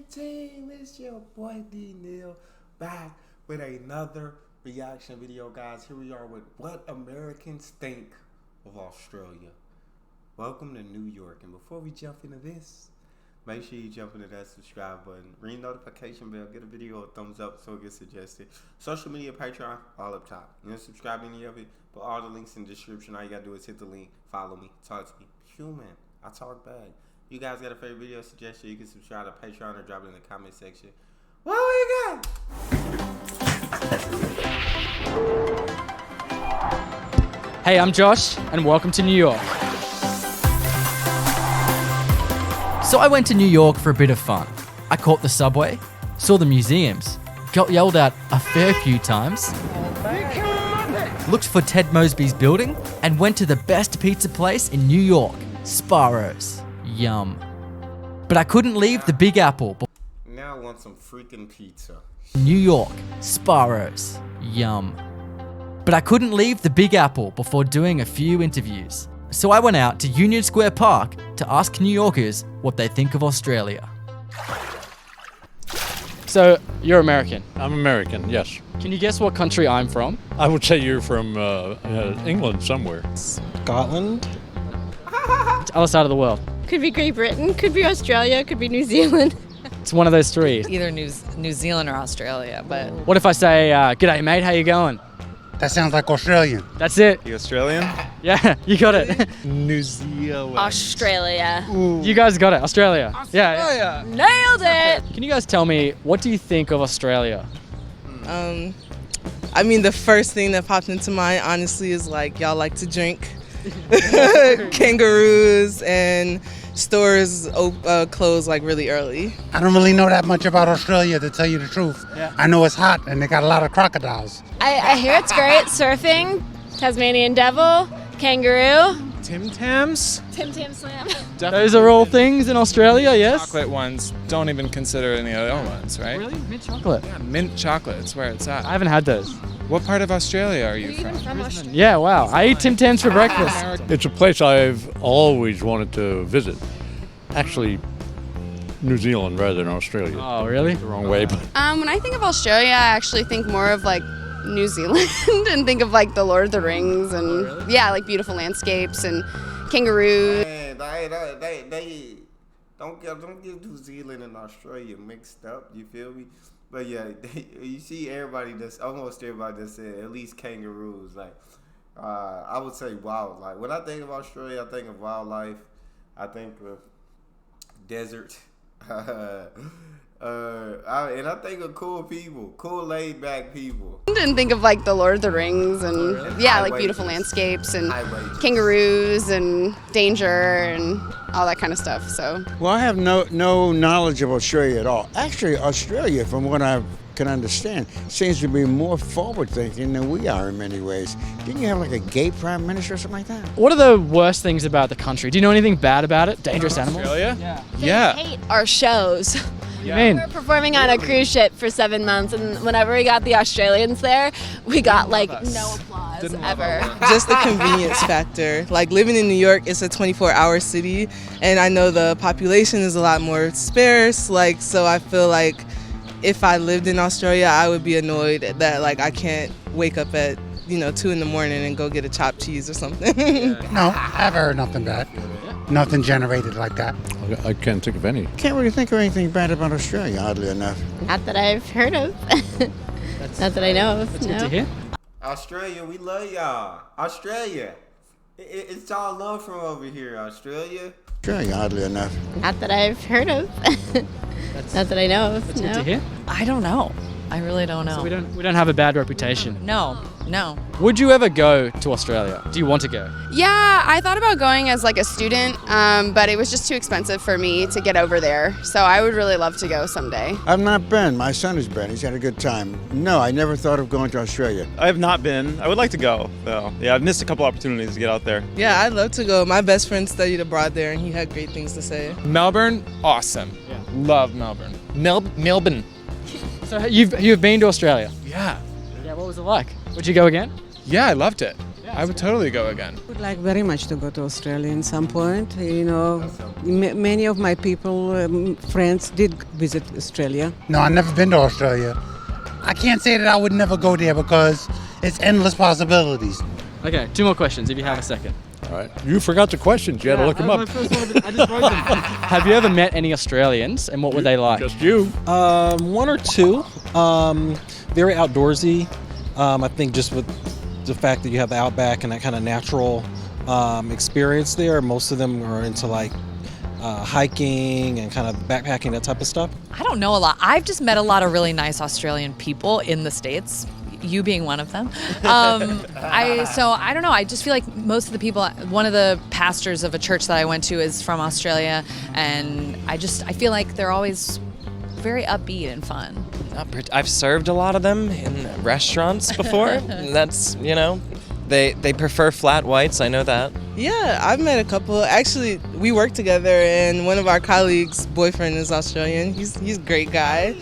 team, it's your boy Neal back with another reaction video, guys. Here we are with what Americans think of Australia. Welcome to New York, and before we jump into this, make sure you jump into that subscribe button, ring notification bell, get a video a thumbs up so it gets suggested. Social media, Patreon, all up top. You don't subscribe to any of it, but all the links in the description. All you gotta do is hit the link, follow me, talk to me. Human, I talk bad. You guys got a favorite video suggestion, you can subscribe to Patreon or drop it in the comment section. What we got? Hey, I'm Josh, and welcome to New York. So I went to New York for a bit of fun. I caught the subway, saw the museums, got yelled at a fair few times, looked for Ted Mosby's building, and went to the best pizza place in New York, Sparrow's. Yum. But I couldn't leave the Big Apple. Now I want some freaking pizza. New York, Sparrow's. Yum. But I couldn't leave the Big Apple before doing a few interviews. So I went out to Union Square Park to ask New Yorkers what they think of Australia. So, you're American. I'm American, yes. Can you guess what country I'm from? I would say you're from England somewhere. Scotland? Other side of the world. Could be Great Britain, could be Australia, could be New Zealand. It's one of those three. Either New Zealand or Australia, but... What if I say, g'day mate, how you going? That sounds like Australian. That's it. You Australian? Yeah, you got it. New Zealand. Australia. You guys got it, Australia. Yeah. Nailed it! Can you guys tell me, what do you think of Australia? I mean, the first thing that popped into mind, honestly, is like y'all like to drink. Kangaroos and stores close like really early. I don't really know that much about Australia, to tell you the truth. Yeah. I know it's hot and they got a lot of crocodiles. I hear it's great. Surfing, Tasmanian devil, kangaroo, Tim Tams? Tim Tam Slam. Those are all things in Australia, yes? Chocolate ones. Don't even consider any of the other ones, right? Really? Mint chocolate? Yeah, mint chocolate. It's where it's at. I haven't had those. What part of Australia are you from? Yeah, wow. I eat Tim Tams for breakfast. It's a place I've always wanted to visit. Actually, New Zealand rather than Australia. Oh, really? The wrong way, but When I think of Australia, I actually think more of like New Zealand and think of like the Lord of the Rings and yeah, like beautiful landscapes and kangaroos. Man, they don't get New Zealand and Australia mixed up. You feel me? But yeah, you see almost everybody that said at least kangaroos. Like I would say wildlife. When I think of Australia, I think of wildlife. I think of desert. And I think of cool people, cool laid back people. And think of like the Lord of the Rings and yeah, like beautiful landscapes and kangaroos and danger and all that kind of stuff. So well, I have no knowledge of Australia at all. Actually, Australia, from what I can understand, seems to be more forward thinking than we are in many ways. Didn't you have like a gay prime minister or something like that? What are the worst things about the country? Do you know anything bad about it? Dangerous animals? Australia? They hate our shows. What do you mean? We were performing on a cruise ship for 7 months, and whenever we got the Australians there, we got like no applause ever. Just the convenience factor. Like living in New York, it's a 24-hour city, and I know the population is a lot more sparse. Like, so I feel like if I lived in Australia, I would be annoyed that like I can't wake up at 2 in the morning and go get a chopped cheese or something. No, I've heard nothing bad. Nothing generated like that. I can't think of any. Can't really think of anything bad about Australia, oddly enough. Not that I've heard of. Not that I know of. That's no. good to hear. Australia, we love y'all. Australia, it's all love from over here. Australia. Australia, oddly enough. Not that I've heard of. Not that I know of. That's no. good to hear. I don't know. I really don't know. So we don't have a bad reputation. No. Would you ever go to Australia? Do you want to go? Yeah, I thought about going as like a student, but it was just too expensive for me to get over there. So I would really love to go someday. I've not been. My son has been. He's had a good time. No, I never thought of going to Australia. I have not been. I would like to go, though. Yeah, I've missed a couple opportunities to get out there. Yeah, I'd love to go. My best friend studied abroad there, and he had great things to say. Melbourne, awesome. Yeah. Love Melbourne. Melbourne. So you've been to Australia? Yeah. Yeah, what was it like? Would you go again? Yeah, I loved it. Yeah. I would totally go again. I would like very much to go to Australia at some point. You know, many of my people, friends, did visit Australia. No, I've never been to Australia. I can't say that I would never go there because it's endless possibilities. Okay, 2 more questions if you have a second. All right. You forgot the questions. You had to look them up. I just wrote them. Have you ever met any Australians, and what were they like? Just you. 1 or 2. Very outdoorsy. I think just with the fact that you have the outback and that kind of natural experience there, most of them are into like hiking and kind of backpacking, that type of stuff. I don't know a lot. I've just met a lot of really nice Australian people in the States. You being one of them. So I don't know. I just feel like most of the people, one of the pastors of a church that I went to is from Australia, and I feel like they're always very upbeat and fun. I've served a lot of them in restaurants before. That's, they prefer flat whites. I know that. Yeah, I've met a couple. Actually, we work together, and one of our colleagues' boyfriend is Australian. He's a great guy.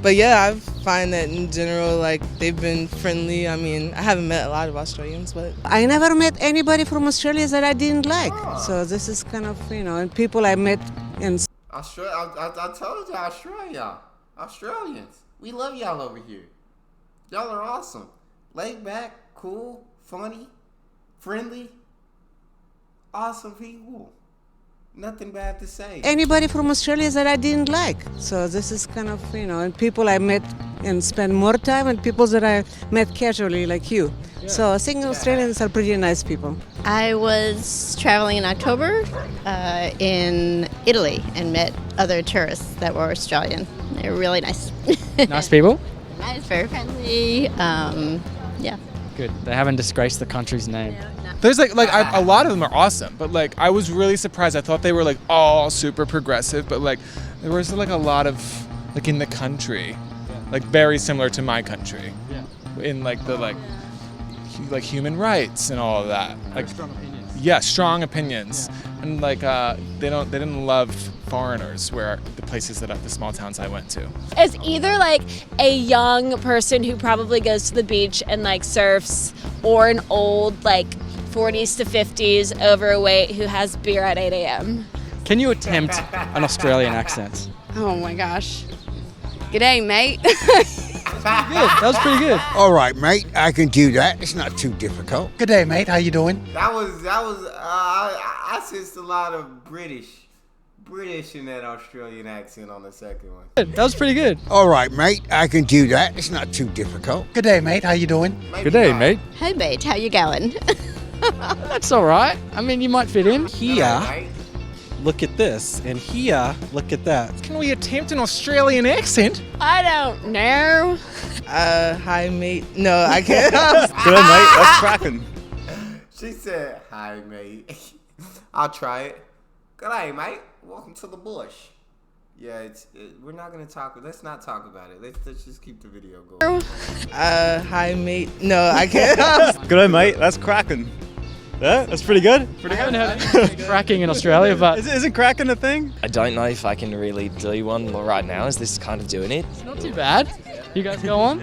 But yeah, I find that in general, like, they've been friendly. I mean, I haven't met a lot of Australians, but I never met anybody from Australia that I didn't like. So this is kind of, and people I met in Australia. I told you, Australians. We love y'all over here. Y'all are awesome. Laid back, cool, funny, friendly. Awesome people. Nothing bad to say. Anybody from Australia that I didn't like. So this is kind of, and people I met and spend more time, and people that I met casually like you. Yeah. So I think Australians are pretty nice people. I was traveling in October in Italy and met other tourists that were Australian. They were really nice. Nice people? Nice, very friendly. Yeah. Good. They haven't disgraced the country's name. There's a lot of them are awesome, but like I was really surprised. I thought they were like all super progressive, but like there was like a lot of like in the country, like very similar to my country, in like the like human rights and all of that. Like strong opinions. Yeah, strong opinions, and like they didn't love foreigners where the places the small towns I went to. As either like a young person who probably goes to the beach and like surfs, or an old like 40s to 50s overweight who has beer at 8 a.m. Can you attempt an Australian accent? Oh my gosh. G'day, mate. That was pretty good. All right, mate, I can do that. It's not too difficult. Good day, mate. How you doing? That was. I sensed a lot of British in that Australian accent on the second one. That was pretty good. All right, mate, I can do that. It's not too difficult. Good day, mate. How you doing? Good day, mate. Hey, mate, how you going? That's all right. I mean, you might fit in. Here, look at this, and here, look at that. Can we attempt an Australian accent? I don't know. Hi, mate. No, I can't. Good day, mate. That's cracking. She said, "Hi, mate." I'll try it. Good day, mate. Welcome to the bush. Yeah, we're not gonna talk. Let's not talk about it. Let's just keep the video going. Hi, mate. No, I can't. Good day, mate. That's cracking. Yeah, that's pretty good. I haven't heard cracking in Australia, but isn't cracking a thing? I don't know if I can really do one right now. Is this kind of doing it? It's not too bad. You guys go on.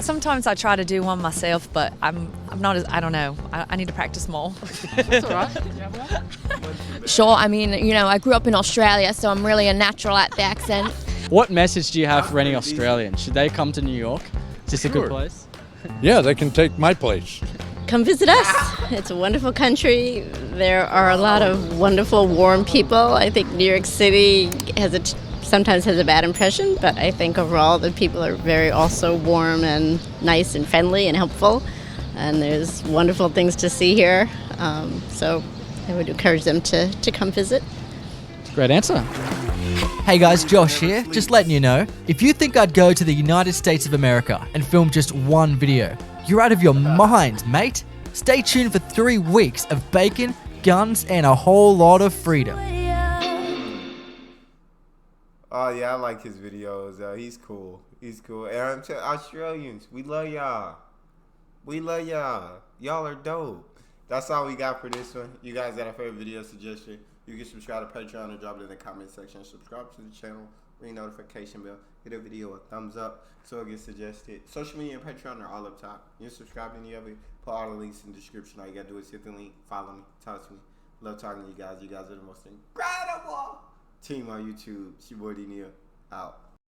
Sometimes I try to do one myself, but I'm not as, I don't know. I need to practice more. That's all right. Sure, I mean, I grew up in Australia, so I'm really a natural at the accent. What message do you have for any Australians? Should they come to New York? Is this a good place? Yeah, they can take my place. Come visit us. It's a wonderful country. There are a lot of wonderful, warm people. I think New York City sometimes has a bad impression, but I think overall the people are very also warm and nice and friendly and helpful. And there's wonderful things to see here. So I would encourage them to come visit. Great answer. Hey guys, Josh here, just letting you know, if you think I'd go to the United States of America and film just one video, you're out of your mind, mate. Stay tuned for 3 weeks of bacon, guns, and a whole lot of freedom. Oh yeah, I like his videos. He's cool. And Australians, we love y'all. Y'all are dope. That's all we got for this one. You guys got a favorite video suggestion? You can subscribe to Patreon or drop it in the comment section. Subscribe to the channel. ring notification bell, hit a video a thumbs up so it gets suggested. Social media and Patreon are all up top. You subscribe to any of it, put all the links in the description. All you gotta do is hit the link, follow me, talk to me. Love talking to you guys. You guys are the most incredible team on YouTube. It's your boy D Neal. Out.